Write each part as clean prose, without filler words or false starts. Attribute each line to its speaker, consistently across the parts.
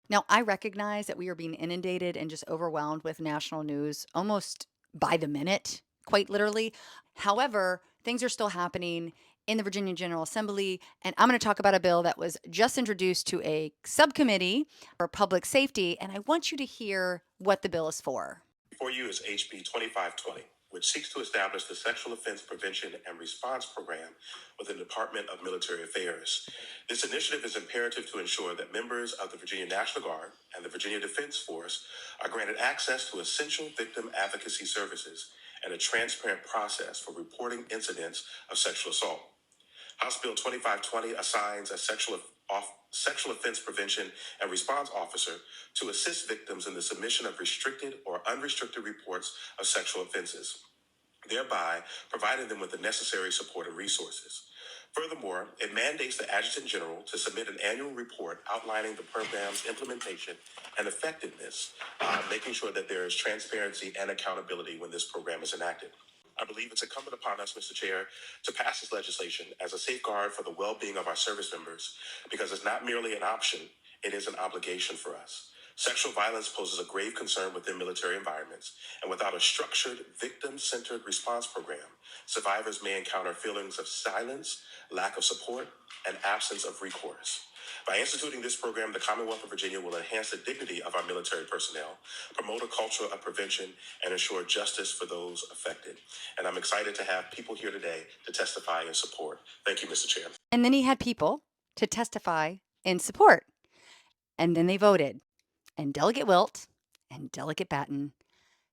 Speaker 1: Now, I recognize that we are being inundated and just overwhelmed with national news almost by the minute, quite literally. However, things are still happening in the Virginia General Assembly, and I'm going to talk about a bill that was just introduced to a subcommittee for public safety, and I want you to hear what the bill is for.
Speaker 2: Before you is HB 2520, which seeks to establish the Sexual Offense Prevention and Response Program within the Department of Military Affairs. This initiative is imperative to ensure that members of the Virginia National Guard and the Virginia Defense Force are granted access to essential victim advocacy services and a transparent process for reporting incidents of sexual assault. House Bill 2520 assigns a sexual offense prevention and response officer to assist victims in the submission of restricted or unrestricted reports of sexual offenses, thereby providing them with the necessary support and resources. Furthermore, it mandates the Adjutant General to submit an annual report outlining the program's implementation and effectiveness, making sure that there is transparency and accountability when this program is enacted. I believe it's incumbent upon us, Mr. Chair, to pass this legislation as a safeguard for the well-being of our service members because it's not merely an option, it is an obligation for us. Sexual violence poses a grave concern within military environments, and without a structured, victim-centered response program, survivors may encounter feelings of silence, lack of support, and absence of recourse. By instituting this program, the Commonwealth of Virginia will enhance the dignity of our military personnel, promote a culture of prevention, and ensure justice for those affected. And I'm excited to have people here today to testify in support. Thank you, Mr. Chair.
Speaker 1: And then he had people to testify in support, and then they voted. And Delegate Wilt and Delegate Batten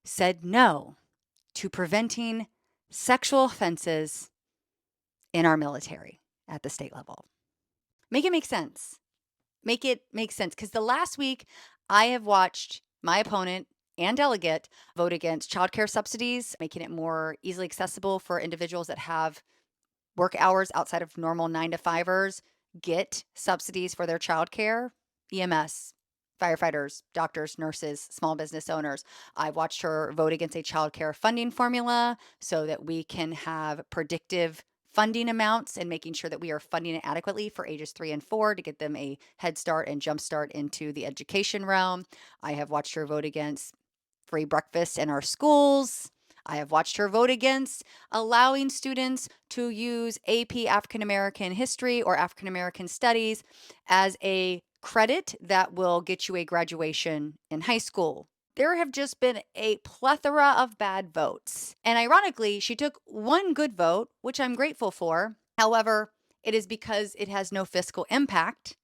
Speaker 1: said no to preventing sexual offenses in our military at the state level. Make it make sense. Make it make sense. Because the last week, I have watched my opponent and delegate vote against childcare subsidies, making it more easily accessible for individuals that have work hours outside of normal 9 to 5ers get subsidies for their childcare, EMS, firefighters, doctors, nurses, small business owners. I've watched her vote against a childcare funding formula so that we can have predictive funding amounts and making sure that we are funding it adequately for ages 3 and 4 to get them a head start and jump start into the education realm. I have watched her vote against free breakfast in our schools. I have watched her vote against allowing students to use AP African American history or African American studies as a credit that will get you a graduation in high school. There have just been a plethora of bad votes. And ironically, she took one good vote, which I'm grateful for. However, it is because it has no fiscal impact.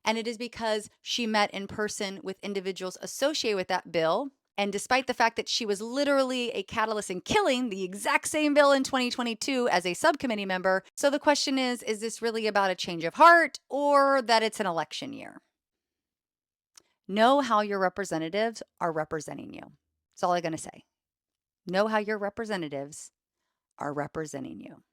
Speaker 1: And it is because she met in person with individuals associated with that bill. And despite the fact that she was literally a catalyst in killing the exact same bill in 2022 as a subcommittee member. So the question is this really about a change of heart or that it's an election year? Know how your representatives are representing you. That's all I'm going to say. Know how your representatives are representing you.